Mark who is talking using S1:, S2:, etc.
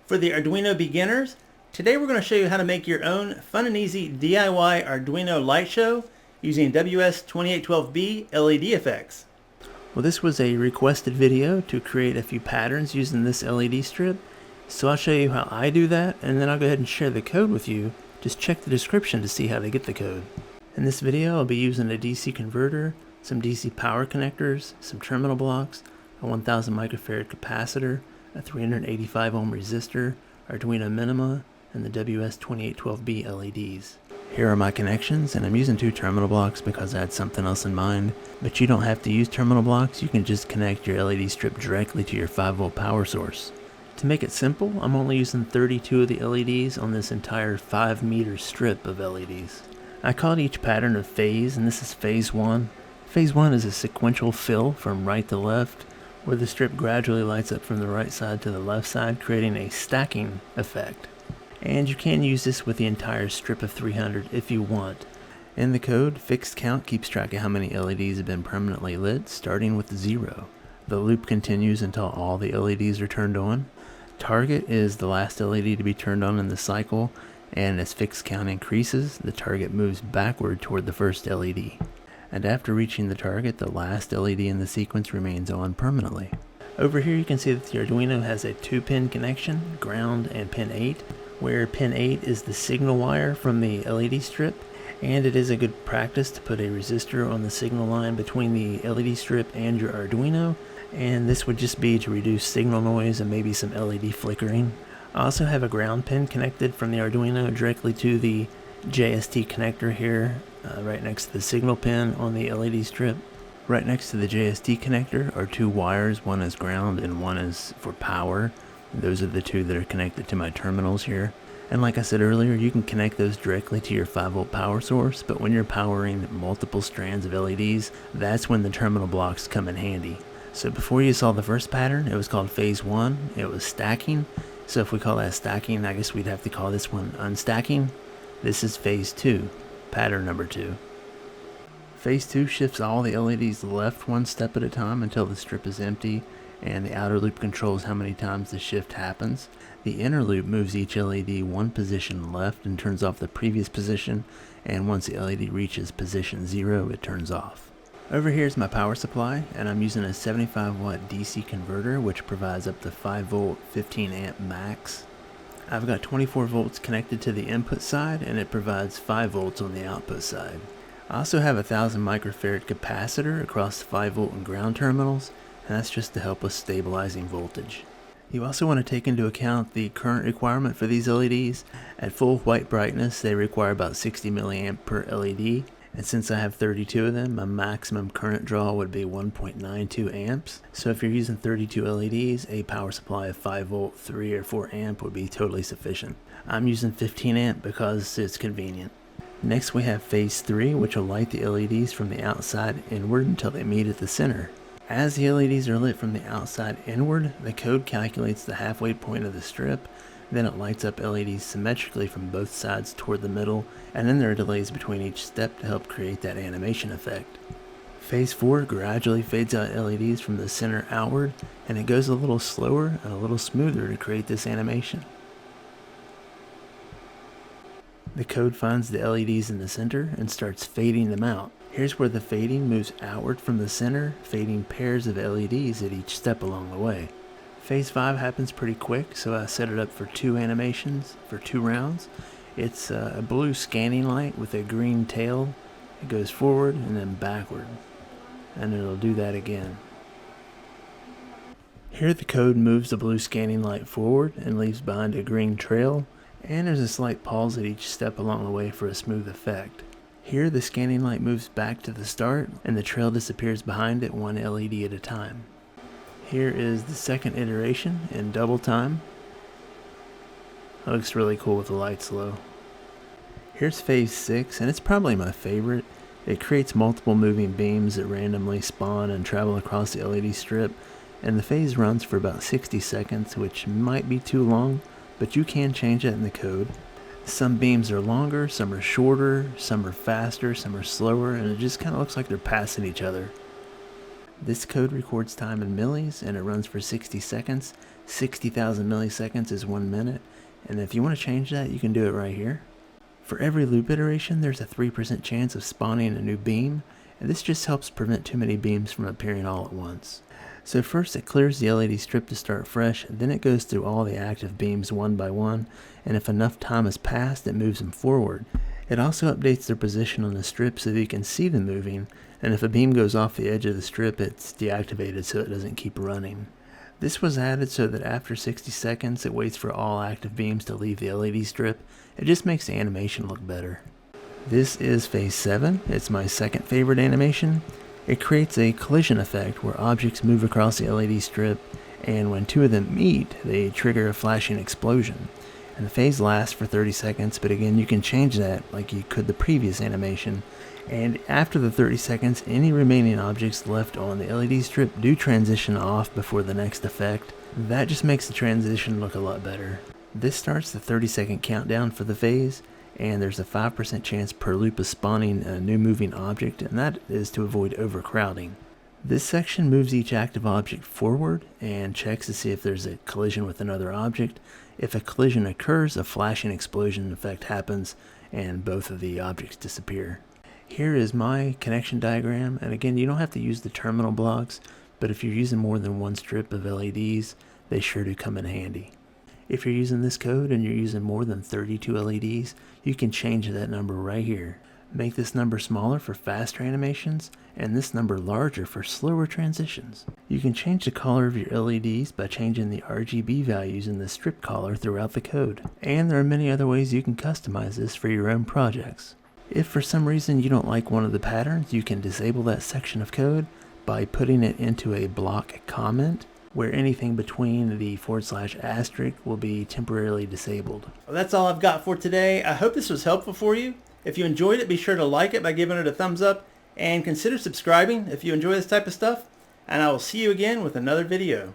S1: For the Arduino beginners, today we're going to show you how to make your own fun and easy DIY Arduino light show using WS2812B LED effects. Well, this was a requested video to create a few patterns using this LED strip, so I'll show you how I do that, and then I'll go ahead and share the code with you. Just check the description to see how to get the code. In this video, I'll be using a DC converter, some DC power connectors, some terminal blocks, a 1000 microfarad capacitor, a 385 ohm resistor, Arduino minima, and the WS2812B LEDs. Here are my connections, and I'm using two terminal blocks because I had something else in mind, but you don't have to use terminal blocks. You can just connect your LED strip directly to your 5-volt power source. To make it simple, I'm only using 32 of the LEDs on this entire 5-meter strip of LEDs. I called each pattern a phase, and this is phase 1. Phase 1 is a sequential fill from right to left, where the strip gradually lights up from the right side to the left side, creating a stacking effect. And you can use this with the entire strip of 300 if you want. In the code, fixed count keeps track of how many LEDs have been permanently lit, starting with 0. The loop continues until all the LEDs are turned on. Target is the last LED to be turned on in the cycle, and as fixed count increases, the target moves backward toward the first LED. And after reaching the target, the last LED in the sequence remains on permanently. Over here you can see that the Arduino has a 2-pin connection, ground and pin 8, where pin 8 is the signal wire from the LED strip, and it is a good practice to put a resistor on the signal line between the LED strip and your Arduino, and this would just be to reduce signal noise and maybe some LED flickering. I also have a ground pin connected from the Arduino directly to the JST connector here, right next to the signal pin on the LED strip. Right next to the JST connector are two wires, one is ground and one is for power. Those are the two that are connected to my terminals here. And like I said earlier, you can connect those directly to your 5-volt power source, but when you're powering multiple strands of LEDs, that's when the terminal blocks come in handy. So before you saw the first pattern, it was called phase 1, it was stacking. So if we call that stacking, I guess we'd have to call this one unstacking. This is phase 2, pattern number 2. Phase 2 shifts all the LEDs left one step at a time until the strip is empty, and the outer loop controls how many times the shift happens. The inner loop moves each LED one position left and turns off the previous position, and once the LED reaches position 0, it turns off. Over here is my power supply, and I'm using a 75 watt DC converter which provides up to 5 volt 15 amp max. I've got 24 volts connected to the input side, and it provides 5 volts on the output side. I also have a 1000 microfarad capacitor across the 5 volt and ground terminals, and that's just to help with stabilizing voltage. You also want to take into account the current requirement for these LEDs. At full white brightness, they require about 60 milliamp per LED, and since I have 32 of them, my maximum current draw would be 1.92 amps. So if you're using 32 LEDs, a power supply of 5 volt, 3 or 4 amp would be totally sufficient. I'm using 15 amp because it's convenient. Next we have phase 3, which will light the LEDs from the outside inward until they meet at the center. As the LEDs are lit from the outside inward, the code calculates the halfway point of the strip, then it lights up LEDs symmetrically from both sides toward the middle, and then there are delays between each step to help create that animation effect. Phase 4 gradually fades out LEDs from the center outward, and it goes a little slower and a little smoother to create this animation. The code finds the LEDs in the center and starts fading them out. Here's where the fading moves outward from the center, fading pairs of LEDs at each step along the way. Phase 5 happens pretty quick, so I set it up for 2 animations, for 2 rounds. It's a blue scanning light with a green tail. It goes forward and then backward, and it'll do that again. Here the code moves the blue scanning light forward and leaves behind a green trail, and there's a slight pause at each step along the way for a smooth effect. Here the scanning light moves back to the start, and the trail disappears behind it, one LED at a time. Here is the second iteration in double time. It looks really cool with the lights low. Here's phase 6, and it's probably my favorite. It creates multiple moving beams that randomly spawn and travel across the LED strip, and the phase runs for about 60 seconds, which might be too long, but you can change that in the code. Some beams are longer, some are shorter, some are faster, some are slower, and it just kind of looks like they're passing each other. This code records time in millis, and it runs for 60 seconds, 60,000 milliseconds is 1 minute, and if you want to change that, you can do it right here. For every loop iteration, there's a 3% chance of spawning a new beam, and this just helps prevent too many beams from appearing all at once. So first it clears the LED strip to start fresh, then it goes through all the active beams one by one, and if enough time has passed, it moves them forward. It also updates their position on the strip so that you can see them moving, and if a beam goes off the edge of the strip, it's deactivated so it doesn't keep running. This was added so that after 60 seconds, it waits for all active beams to leave the LED strip. It just makes the animation look better. This is phase 7. It's my second favorite animation. It creates a collision effect where objects move across the LED strip, and when two of them meet, they trigger a flashing explosion. And the phase lasts for 30 seconds, but again, you can change that like you could the previous animation. And after the 30 seconds, any remaining objects left on the LED strip do transition off before the next effect. That just makes the transition look a lot better. This starts the 30-second countdown for the phase, and there's a 5% chance per loop of spawning a new moving object, and that is to avoid overcrowding. This section moves each active object forward and checks to see if there's a collision with another object. If a collision occurs, a flashing explosion effect happens and both of the objects disappear. Here is my connection diagram, and again, you don't have to use the terminal blocks, but if you're using more than one strip of LEDs, they sure do come in handy. If you're using this code and you're using more than 32 LEDs, you can change that number right here. Make this number smaller for faster animations, and this number larger for slower transitions. You can change the color of your LEDs by changing the RGB values in the strip color throughout the code. And there are many other ways you can customize this for your own projects. If for some reason you don't like one of the patterns, you can disable that section of code by putting it into a block comment, where anything between the /* will be temporarily disabled. Well, that's all I've got for today. I hope this was helpful for you. If you enjoyed it, be sure to like it by giving it a thumbs up, and consider subscribing if you enjoy this type of stuff, and I will see you again with another video.